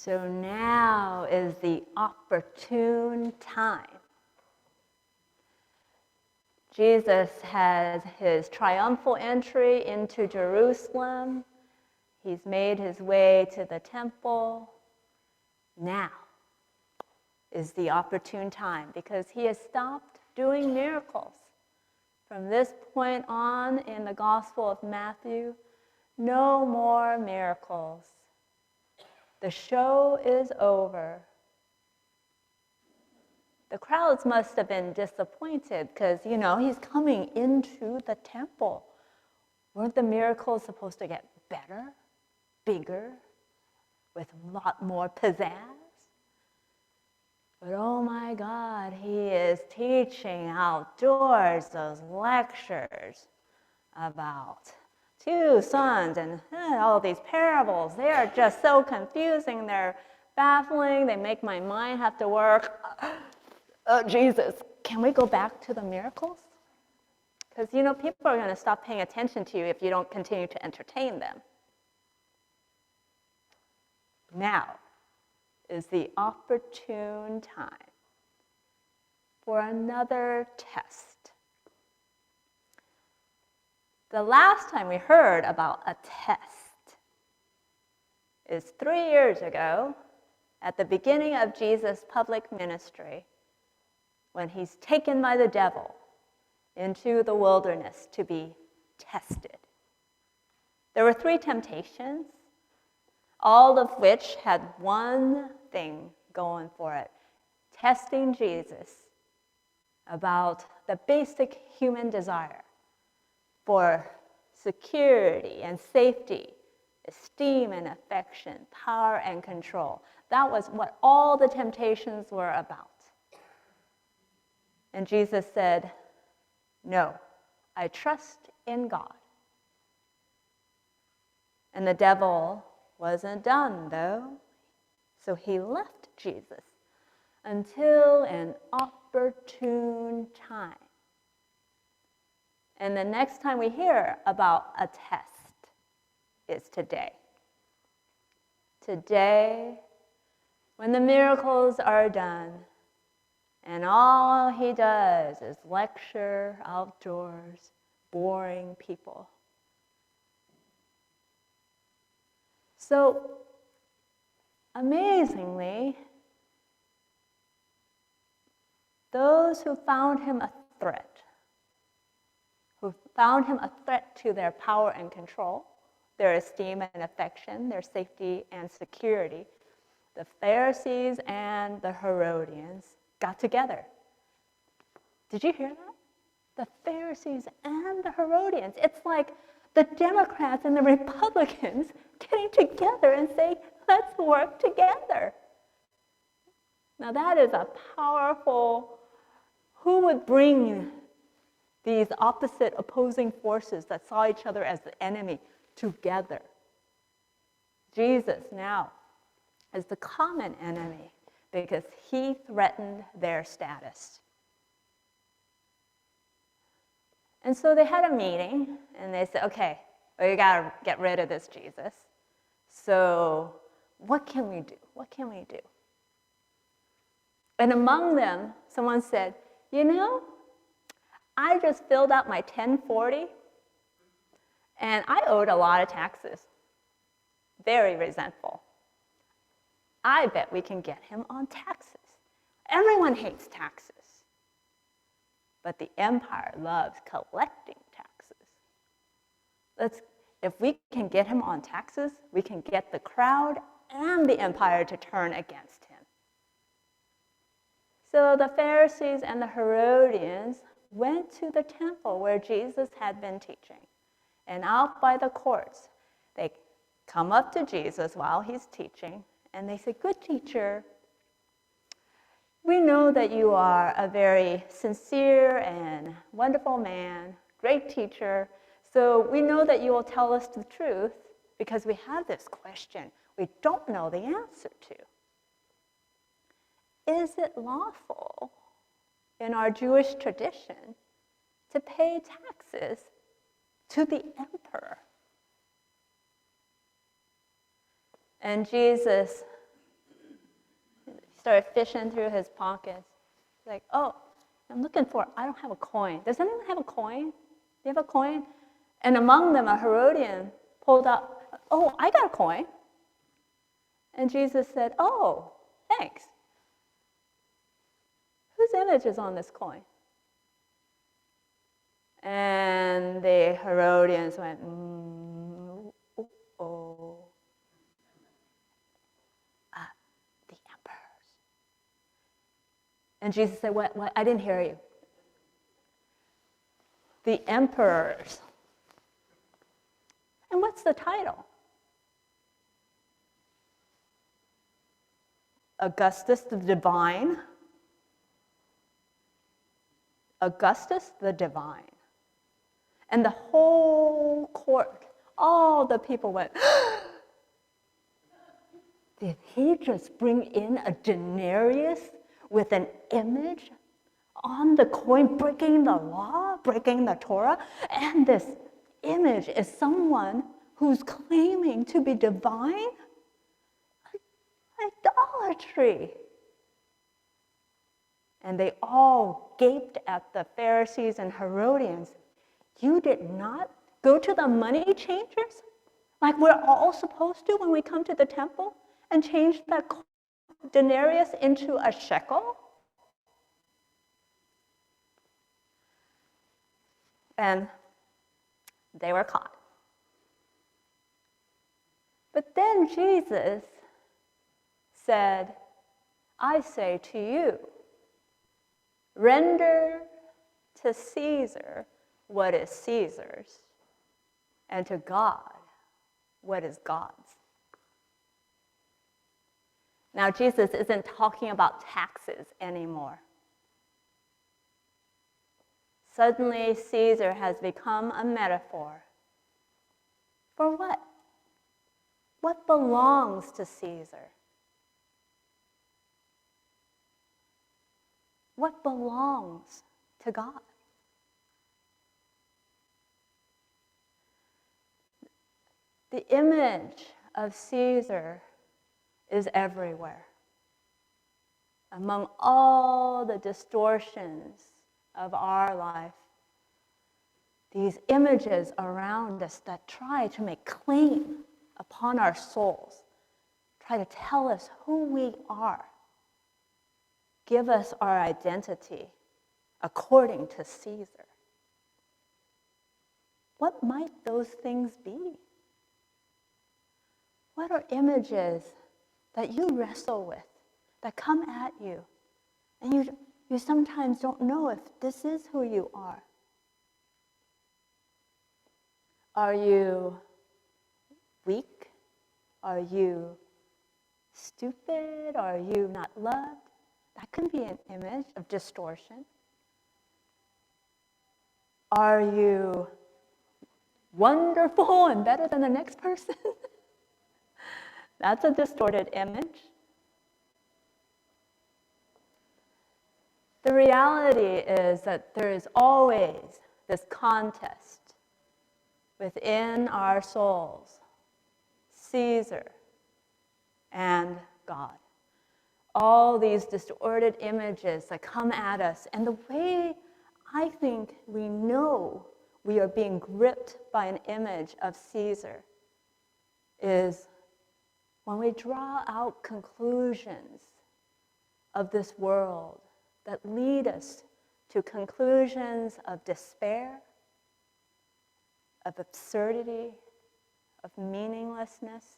So now is the opportune time. Jesus has his triumphal entry into Jerusalem. He's made his way to the temple. Now is the opportune time because he has stopped doing miracles. From this point on in the Gospel of Matthew, no more miracles. The show is over. The crowds must have been disappointed because, he's coming into the temple. Weren't the miracles supposed to get better, bigger, with a lot more pizzazz? But oh my God, he is teaching outdoors those lectures about two sons and all these parables. They are just so confusing. They're baffling. They make my mind have to work. Oh, Jesus, can we go back to the miracles? Because, people are going to stop paying attention to you if you don't continue to entertain them. Now is the opportune time for another test. The last time we heard about a test is 3 years ago at the beginning of Jesus' public ministry when he's taken by the devil into the wilderness to be tested. There were 3 temptations, all of which had one thing going for it, testing Jesus about the basic human desire for security and safety, esteem and affection, power and control. That was what all the temptations were about. And Jesus said, "No, I trust in God." And the devil wasn't done, though. So he left Jesus until an opportune time. And the next time we hear about a test is today. Today, when the miracles are done, and all he does is lecture outdoors, boring people. So, amazingly, those who found him a threat, to their power and control, their esteem and affection, their safety and security, the Pharisees and the Herodians got together. Did you hear that? The Pharisees and the Herodians. It's like the Democrats and the Republicans getting together and saying, let's work together. Now that is a powerful, who would bring these opposite opposing forces that saw each other as the enemy together? Jesus now is the common enemy because he threatened their status. And so they had a meeting, and they said, okay, well, you got to get rid of this Jesus. So what can we do? What can we do? And among them, someone said, I just filled out my 1040, and I owed a lot of taxes. Very resentful. I bet we can get him on taxes. Everyone hates taxes. But the empire loves collecting taxes. If we can get him on taxes, we can get the crowd and the empire to turn against him. So the Pharisees and the Herodians went to the temple where Jesus had been teaching. And out by the courts, they come up to Jesus while he's teaching, and they say, "Good teacher, we know that you are a very sincere and wonderful man, great teacher, so we know that you will tell us the truth because we have this question we don't know the answer to. Is it lawful in our Jewish tradition to pay taxes to the emperor?" And Jesus He started fishing through his pockets. He's like, oh, I don't have a coin. Does anyone have a coin? Do you have a coin? And among them, a Herodian pulled out, oh, I got a coin. And Jesus said, oh, thanks. Whose image is on this coin? And the Herodians went, oh, the emperor's. And Jesus said, what? I didn't hear you. The emperor's. And what's the title? Augustus the Divine. Augustus the Divine. And the whole court, all the people went, did he just bring in a denarius with an image on the coin, breaking the law, breaking the Torah? And this image is someone who's claiming to be divine? Idolatry. And they all gaped at the Pharisees and Herodians. You did not go to the money changers like we're all supposed to when we come to the temple and change that denarius into a shekel? And they were caught. But then Jesus said, I say to you, render to Caesar what is Caesar's, and to God what is God's. Now, Jesus isn't talking about taxes anymore. Suddenly, Caesar has become a metaphor. For what? What belongs to Caesar? What belongs to God? The image of Caesar is everywhere. Among all the distortions of our life, these images around us that try to make claim upon our souls, try to tell us who we are, give us our identity according to Caesar. What might those things be? What are images that you wrestle with, that come at you, and you sometimes don't know if this is who you are? Are you weak? Are you stupid? Are you not loved? That can be an image of distortion. Are you wonderful and better than the next person? That's a distorted image. The reality is that there is always this contest within our souls, Caesar and God. All these distorted images that come at us. And the way I think we know we are being gripped by an image of Caesar is when we draw out conclusions of this world that lead us to conclusions of despair, of absurdity, of meaninglessness.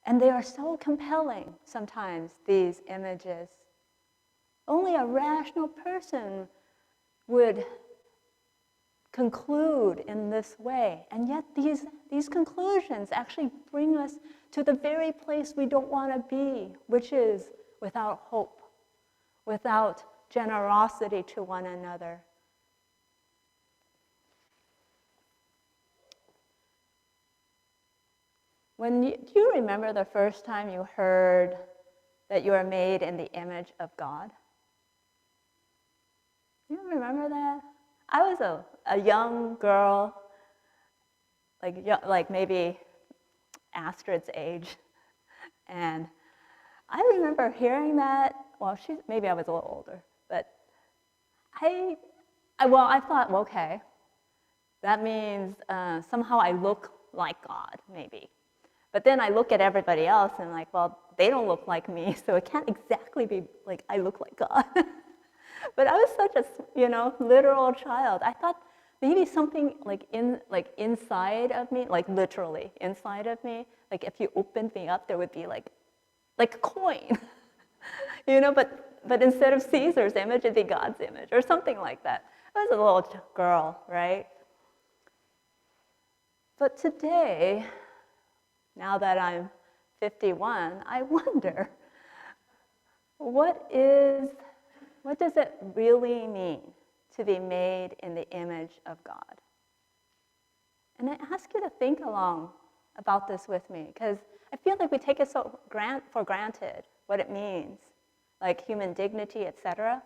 And they are so compelling sometimes, these images. Only a rational person would conclude in this way. And yet these conclusions actually bring us to the very place we don't want to be, which is without hope, without generosity to one another. Do you remember the first time you heard that you are made in the image of God? You remember that? I was a young girl, like maybe Astrid's age. And I remember hearing that, well, maybe I was a little older, but I thought, well, okay, that means somehow I look like God, maybe. But then I look at everybody else and like, well, they don't look like me, so it can't exactly be like I look like God. But I was such a, literal child. I thought maybe something like inside of me, like literally inside of me, like if you opened me up, there would be like a coin, but instead of Caesar's image, it'd be God's image or something like that. I was a little girl, right? But today, now that I'm 51, I wonder, what does it really mean to be made in the image of God? And I ask you to think along about this with me, because I feel like we take it for granted what it means, like human dignity, etc.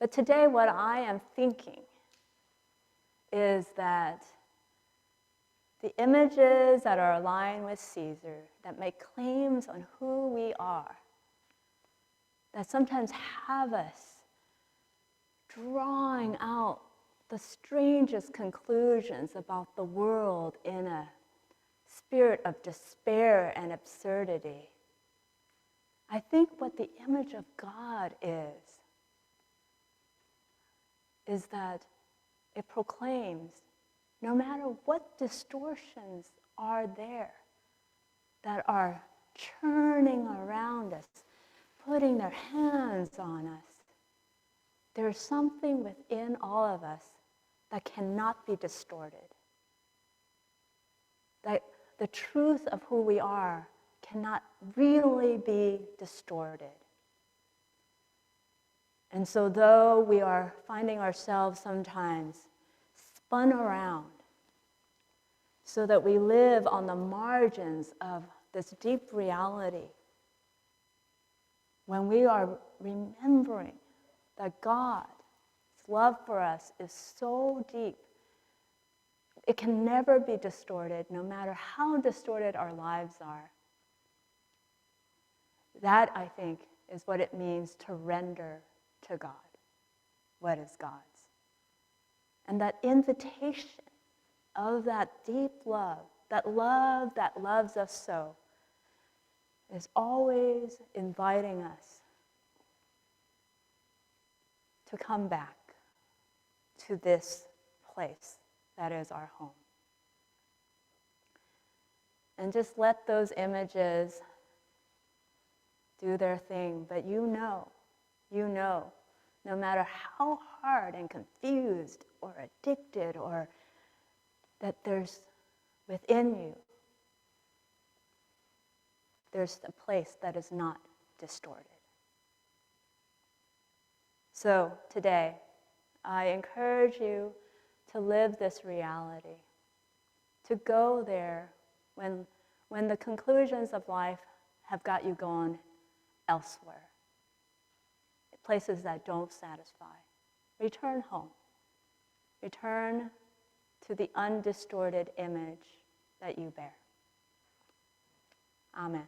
But today what I am thinking is that the images that are aligned with Caesar, that make claims on who we are, that sometimes have us drawing out the strangest conclusions about the world in a spirit of despair and absurdity. I think what the image of God is that it proclaims, no matter what distortions are there that are churning around us, putting their hands on us, there's something within all of us that cannot be distorted. That the truth of who we are cannot really be distorted. And so though we are finding ourselves sometimes spun around so that we live on the margins of this deep reality, when we are remembering that God's love for us is so deep, it can never be distorted, no matter how distorted our lives are. That, I think, is what it means to render to God what is God's. And that invitation of that deep love that loves us so, is always inviting us to come back to this place that is our home. And just let those images do their thing, but you know, no matter how hard and confused or addicted or that there's within you, there's a place that is not distorted. So today, I encourage you to live this reality, to go there when the conclusions of life have got you going elsewhere, places that don't satisfy. Return home. Return to the undistorted image that you bear. Amen.